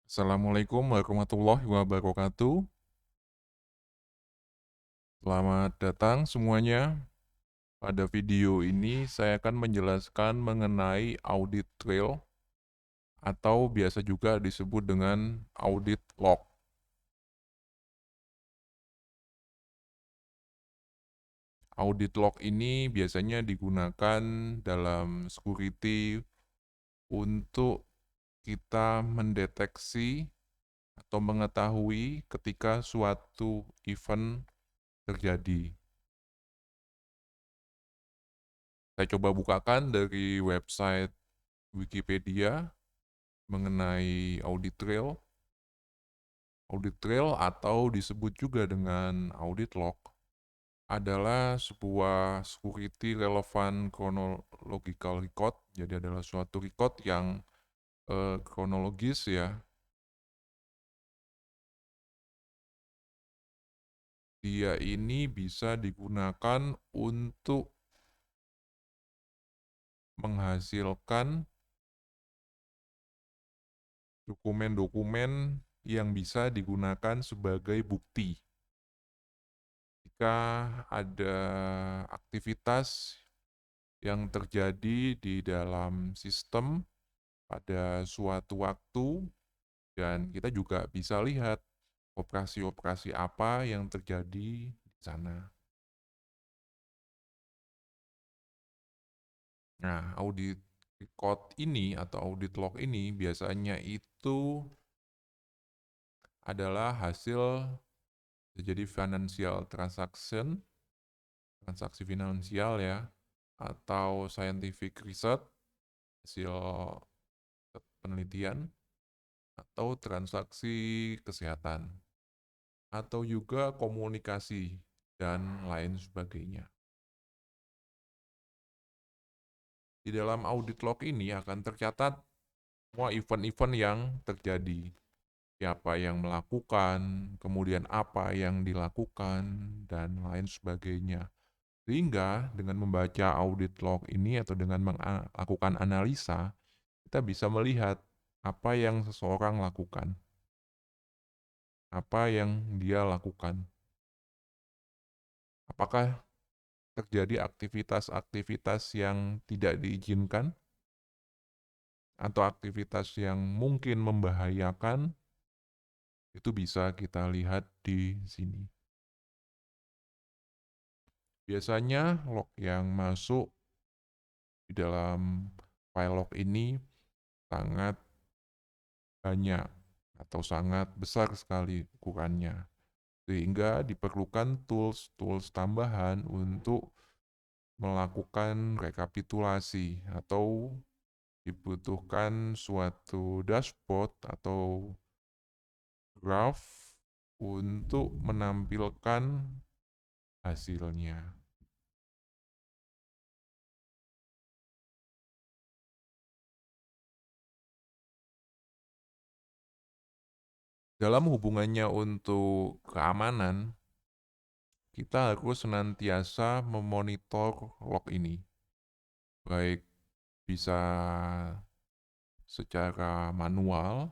Assalamualaikum warahmatullahi wabarakatuh. Selamat datang semuanya. Pada video ini saya akan menjelaskan mengenai audit trail atau biasa juga disebut dengan audit log. Audit log ini biasanya digunakan dalam security untuk kita mendeteksi atau mengetahui ketika suatu event terjadi. Saya coba bukakan dari website Wikipedia mengenai audit trail. Audit trail atau disebut juga dengan audit log adalah sebuah security relevant chronological record. Jadi adalah suatu record yang kronologis ya. Dia ini bisa digunakan untuk menghasilkan dokumen-dokumen yang bisa digunakan sebagai bukti jika ada aktivitas yang terjadi di dalam sistem pada suatu waktu, dan kita juga bisa lihat operasi-operasi apa yang terjadi di sana. Nah, audit record ini atau audit log ini biasanya itu adalah hasil jadi financial transaction, transaksi finansial ya, atau scientific research, hasil penelitian, atau transaksi kesehatan, atau juga komunikasi, dan lain sebagainya. Di dalam audit log ini akan tercatat semua event-event yang terjadi, siapa yang melakukan, kemudian apa yang dilakukan, dan lain sebagainya. Sehingga dengan membaca audit log ini atau dengan melakukan analisa, kita bisa melihat apa yang seseorang lakukan, apa yang dia lakukan. Apakah terjadi aktivitas-aktivitas yang tidak diizinkan atau aktivitas yang mungkin membahayakan, itu bisa kita lihat di sini. Biasanya log yang masuk di dalam file log ini sangat banyak atau sangat besar sekali ukurannya, sehingga diperlukan tools-tools tambahan untuk melakukan rekapitulasi atau dibutuhkan suatu dashboard atau graph untuk menampilkan hasilnya. Dalam hubungannya untuk keamanan, kita harus senantiasa memonitor log ini, baik bisa secara manual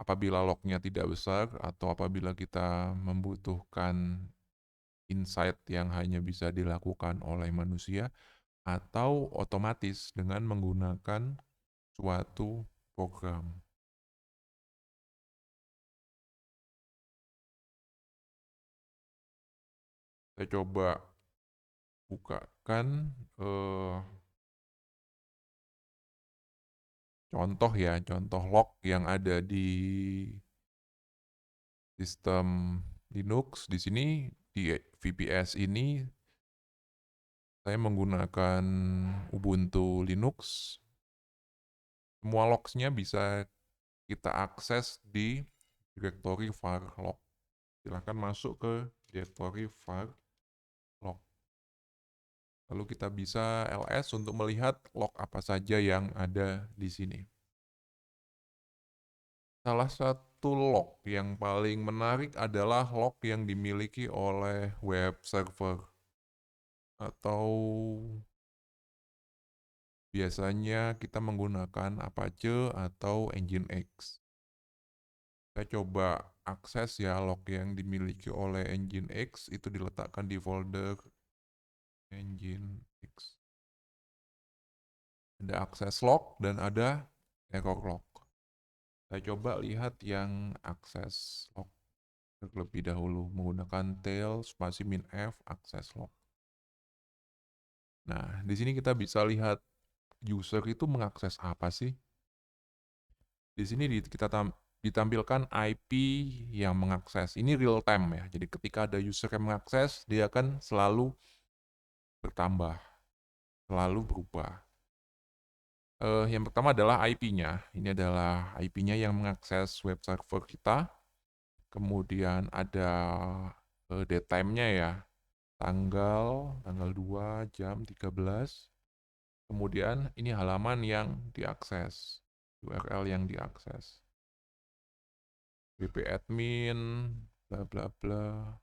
apabila lognya tidak besar atau apabila kita membutuhkan insight yang hanya bisa dilakukan oleh manusia, atau otomatis dengan menggunakan suatu program. Saya coba bukakan contoh ya, contoh log yang ada di sistem Linux. Di sini di VPS ini saya menggunakan Ubuntu Linux. Semua logs-nya bisa kita akses di direktori var log. Silahkan masuk ke direktori var log. Lalu kita bisa ls untuk melihat log apa saja yang ada di sini. Salah satu log yang paling menarik adalah log yang dimiliki oleh web server atau biasanya kita menggunakan Apache atau Nginx. Saya coba akses ya log yang dimiliki oleh Nginx, itu diletakkan di folder Nginx. Ada akses log dan ada error log. Saya coba lihat yang akses log terlebih dahulu menggunakan tail spasi min f akses log. Nah, di sini kita bisa lihat user itu mengakses apa sih? Di sini kita ditampilkan IP yang mengakses. Ini real time ya. Jadi ketika ada user yang mengakses, dia akan selalu bertambah, selalu berubah. Yang pertama adalah IP-nya. Ini adalah IP-nya yang mengakses web server kita. Kemudian ada date time-nya ya. Tanggal 2 jam 13. Kemudian ini halaman yang diakses, URL yang diakses. WP admin, bla bla bla.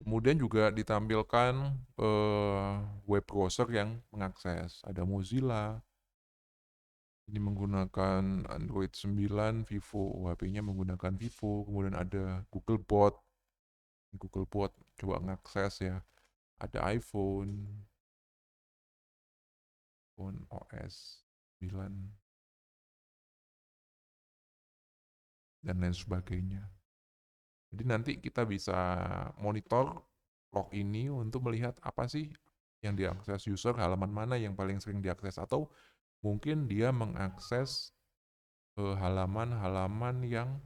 Kemudian juga ditampilkan web browser yang mengakses. Ada Mozilla, ini menggunakan Android 9, Vivo, HP-nya menggunakan Vivo. Kemudian ada Googlebot, Googlebot coba mengakses ya. Ada iPhone OS 9, dan lain sebagainya. Jadi nanti kita bisa monitor log ini untuk melihat apa sih yang diakses user, halaman mana yang paling sering diakses, atau mungkin dia mengakses halaman-halaman yang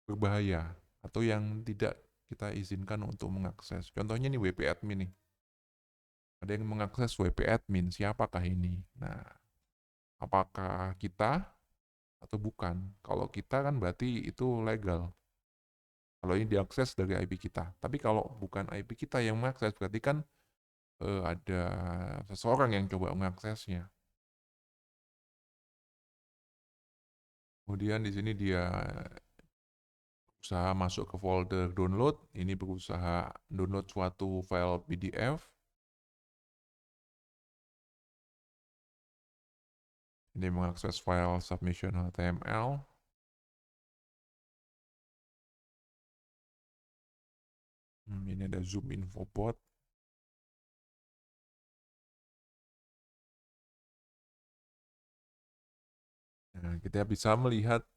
berbahaya atau yang tidak kita izinkan untuk mengakses. Contohnya nih WP admin nih. Ada yang mengakses WP admin, siapakah ini? Nah, apakah kita atau bukan? Kalau kita kan berarti itu legal. Kalau ini diakses dari IP kita. Tapi kalau bukan IP kita yang mengakses, berarti kan ada seseorang yang coba mengaksesnya. Kemudian di sini dia berusaha masuk ke folder download. Ini berusaha download suatu file PDF. Ini mengakses file submission HTML. Ini ada zoom info bot. Nah, kita bisa melihat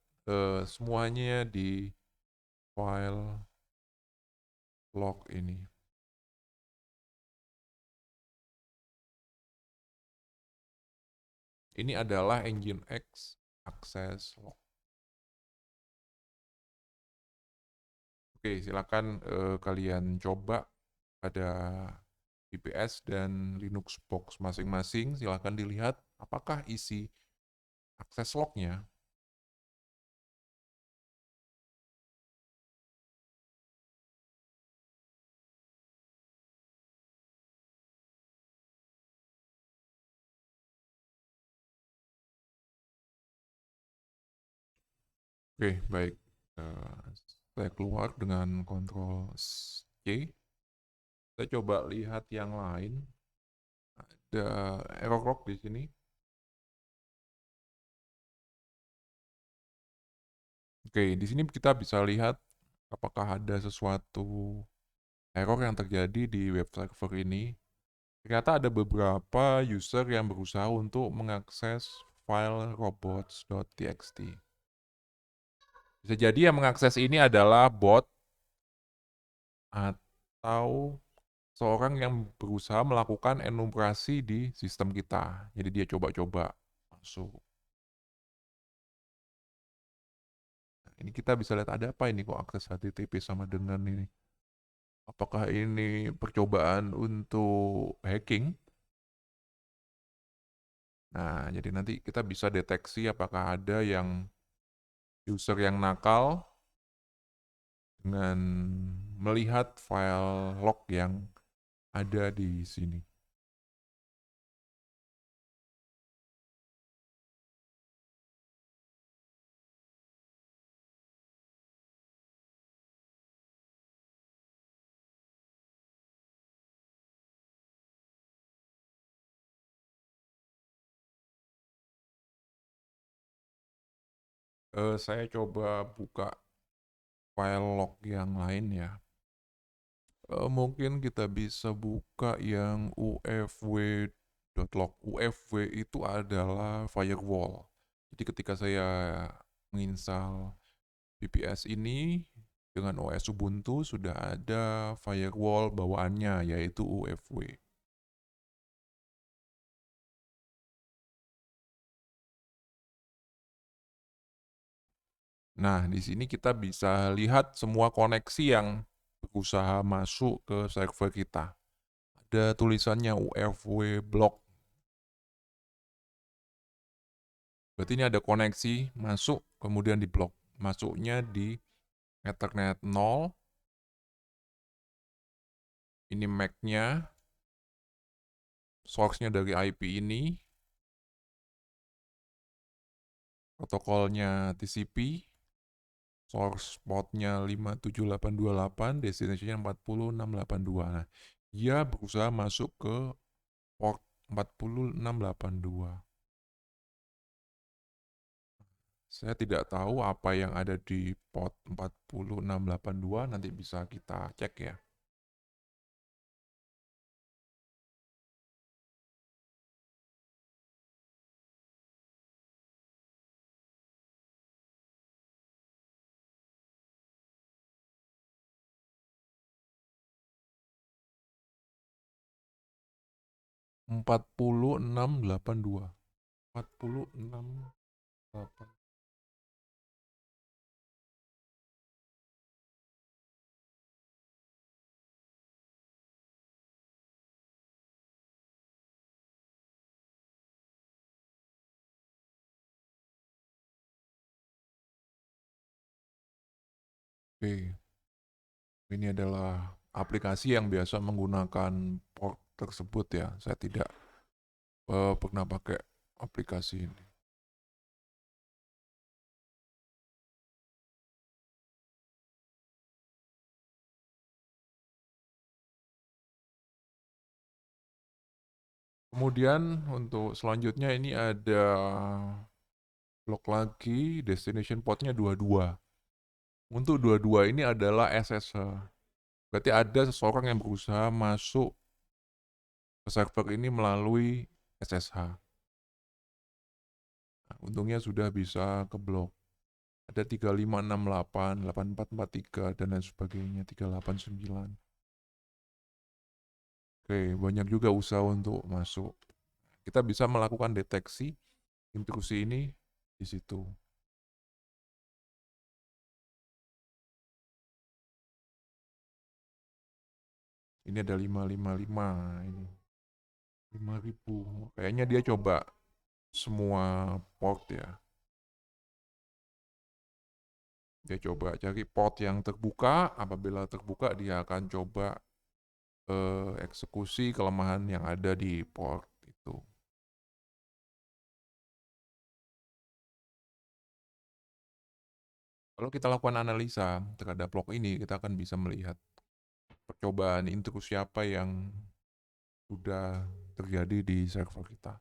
semuanya di file log ini. Ini adalah Nginx access log. Oke, silakan kalian coba pada VPS dan Linux box masing-masing. Silakan dilihat apakah isi akses lognya. Oke, baik. Saya keluar dengan Ctrl C. Saya coba lihat yang lain. Ada error log di sini. Oke, di sini kita bisa lihat apakah ada sesuatu error yang terjadi di web server ini. Ternyata ada beberapa user yang berusaha untuk mengakses file robots.txt. Bisa jadi yang mengakses ini adalah bot atau seorang yang berusaha melakukan enumerasi di sistem kita. Jadi dia coba-coba masuk. Nah, ini kita bisa lihat ada apa ini kok akses HTTP sama dengan ini. Apakah ini percobaan untuk hacking? Nah, jadi nanti kita bisa deteksi apakah ada yang user yang nakal dengan melihat file log yang ada di sini. Saya coba buka file log yang lain ya. Mungkin kita bisa buka yang ufw.log. UFW itu adalah firewall. Jadi ketika saya menginstal VPS ini dengan OS Ubuntu sudah ada firewall bawaannya yaitu UFW. Nah, di sini kita bisa lihat semua koneksi yang berusaha masuk ke server kita. Ada tulisannya UFW block. Berarti ini ada koneksi masuk kemudian di blok. Masuknya di Ethernet 0. Ini MAC-nya. Source-nya dari IP ini. Protokolnya TCP. Source port-nya 57828, destination-nya 40682. Nah, dia berusaha masuk ke port 40682. Saya tidak tahu apa yang ada di port 40682, nanti bisa kita cek ya. Empat puluh enam delapan dua. 468. Oke, ini adalah aplikasi yang biasa menggunakan port tersebut ya. Saya tidak pernah pakai aplikasi ini. Kemudian untuk selanjutnya ini ada blok lagi, destination portnya 22. Untuk 22 ini adalah SSH. Berarti ada seseorang yang berusaha masuk ke server ini melalui SSH. Nah, untungnya sudah bisa keblok. Ada 3568, 8443, dan lain sebagainya, 389. Oke, banyak juga usaha untuk masuk. Kita bisa melakukan deteksi intrusi ini di situ. Ini ada 555 ini. 5.000. Kayaknya dia coba semua port ya. Dia coba cari port yang terbuka, apabila terbuka dia akan coba eksekusi kelemahan yang ada di port itu. Kalau kita lakukan analisa terhadap log ini, kita akan bisa melihat percobaan intrusi apa yang sudah terjadi di server kita.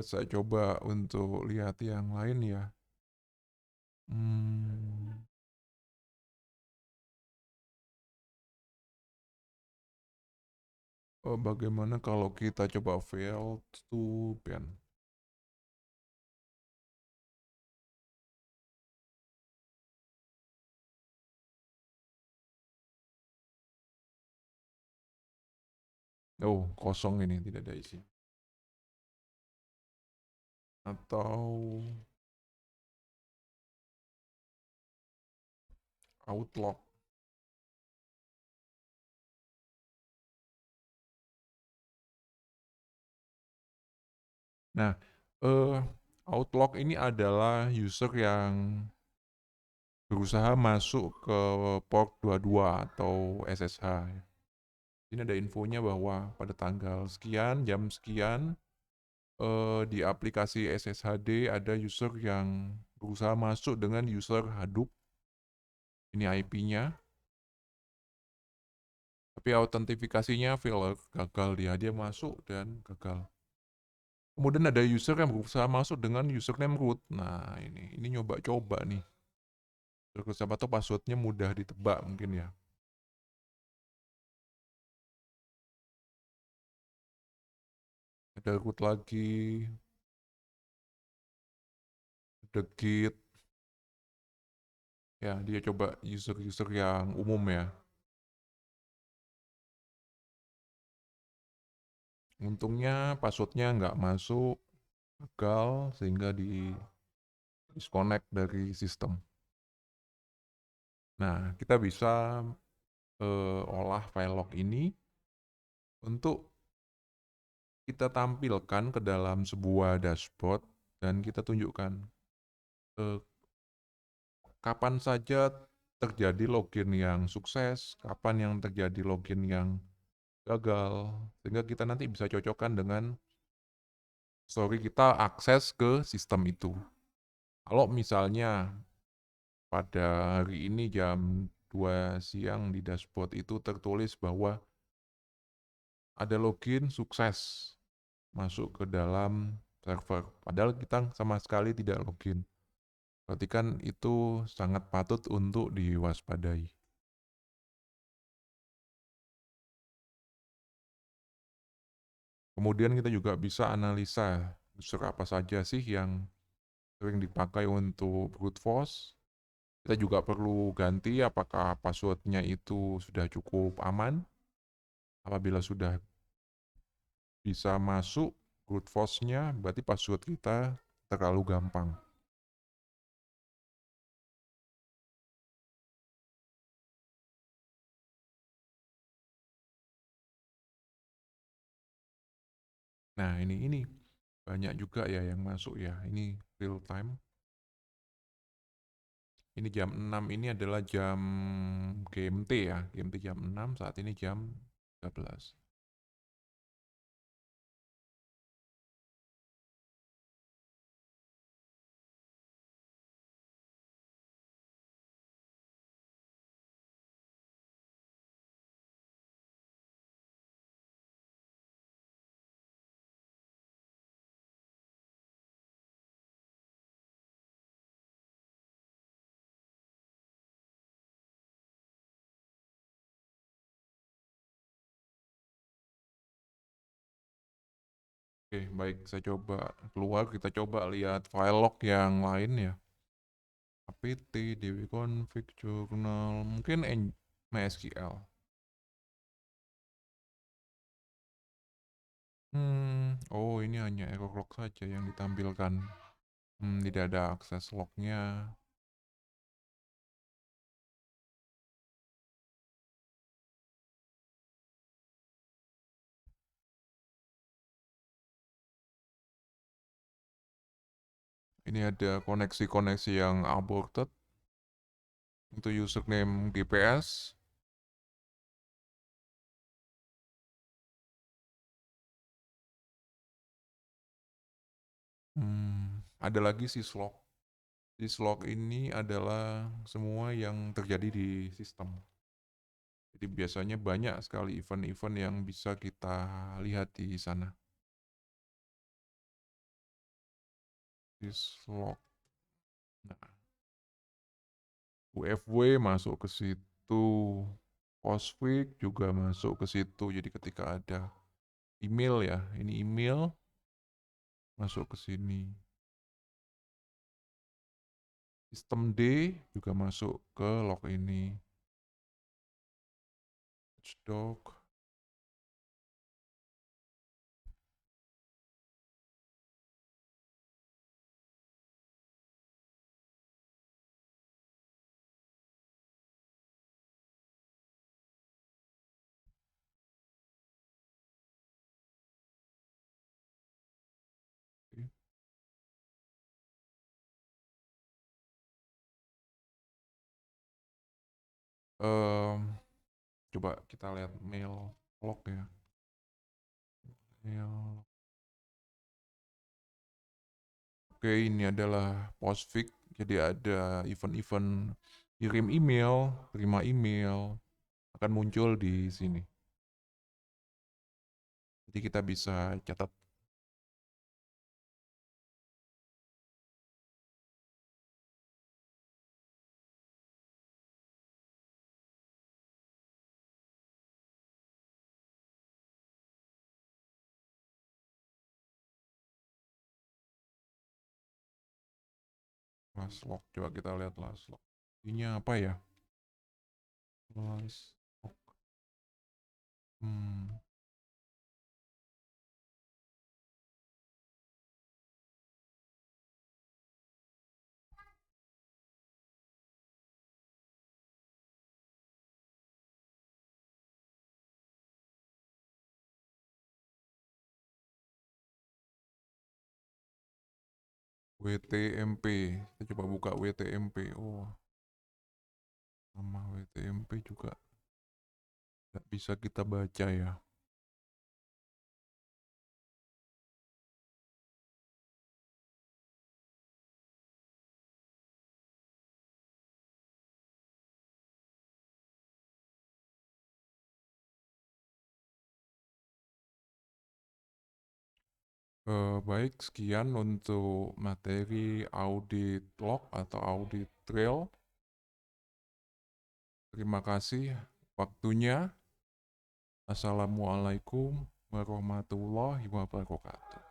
Saya coba untuk lihat yang lain ya. Hmm, bagaimana kalau kita coba fail to ban? Oh, kosong ini, tidak ada isi. Atau outlook. Nah, outlook ini adalah user yang berusaha masuk ke port 22 atau SSH. Ini ada infonya bahwa pada tanggal sekian, jam sekian, di aplikasi SSHD ada user yang berusaha masuk dengan user Hadoop. Ini IP-nya. Tapi autentifikasinya failure, gagal dia masuk dan gagal. Kemudian ada user yang berusaha masuk dengan username root. Nah, ini nyoba-coba nih. Terus siapa tahu passwordnya mudah ditebak mungkin ya. Ada root lagi, ada git. Ya, dia coba user-user yang umum ya. Untungnya passwordnya nggak masuk, gagal, sehingga di disconnect dari sistem. Nah, kita bisa olah file log ini untuk kita tampilkan ke dalam sebuah dashboard dan kita tunjukkan eh, kapan saja terjadi login yang sukses, kapan yang terjadi login yang gagal, sehingga kita nanti bisa cocokkan dengan story kita akses ke sistem itu. Kalau misalnya pada hari ini jam 2 siang di dashboard itu tertulis bahwa ada login sukses masuk ke dalam server, padahal kita sama sekali tidak login. Berarti kan itu sangat patut untuk diwaspadai. Kemudian kita juga bisa analisa user apa saja sih yang sering dipakai untuk brute force. Kita juga perlu ganti apakah passwordnya itu sudah cukup aman. Apabila sudah bisa masuk brute force-nya, berarti password kita terlalu gampang. Nah, ini banyak juga ya yang masuk ya. Ini real time. Ini jam 6 ini adalah jam GMT ya. GMT jam 6, saat ini jam 13. Oke, baik. Saya coba keluar, kita coba lihat file log yang lain ya. apt, dbconfig, journal, mungkin MySQL. Oh ini hanya error log saja yang ditampilkan. Tidak ada akses lognya. Ini ada koneksi-koneksi yang aborted untuk username GPS. Ada lagi syslog. Syslog ini adalah semua yang terjadi di sistem. Jadi biasanya banyak sekali event-event yang bisa kita lihat di sana. Syslog. Nah, UFW masuk ke situ. Postfix juga masuk ke situ. Jadi ketika ada email ya, ini email masuk ke sini. Sistem D juga masuk ke log ini. Watchdog. Coba kita lihat mail log ya. Mail. Oke, ini adalah Postfix. Jadi ada event-event kirim email, terima email, akan muncul di sini. Jadi kita bisa catat. Last log, coba kita lihat last log. Ini apa ya? Last log. Hmm. WTMP. Kita coba buka WTMP. Oh, nama WTMP juga nggak bisa kita baca ya. Baik, sekian untuk materi audit log atau audit trail. Terima kasih waktunya. Assalamualaikum warahmatullahi wabarakatuh.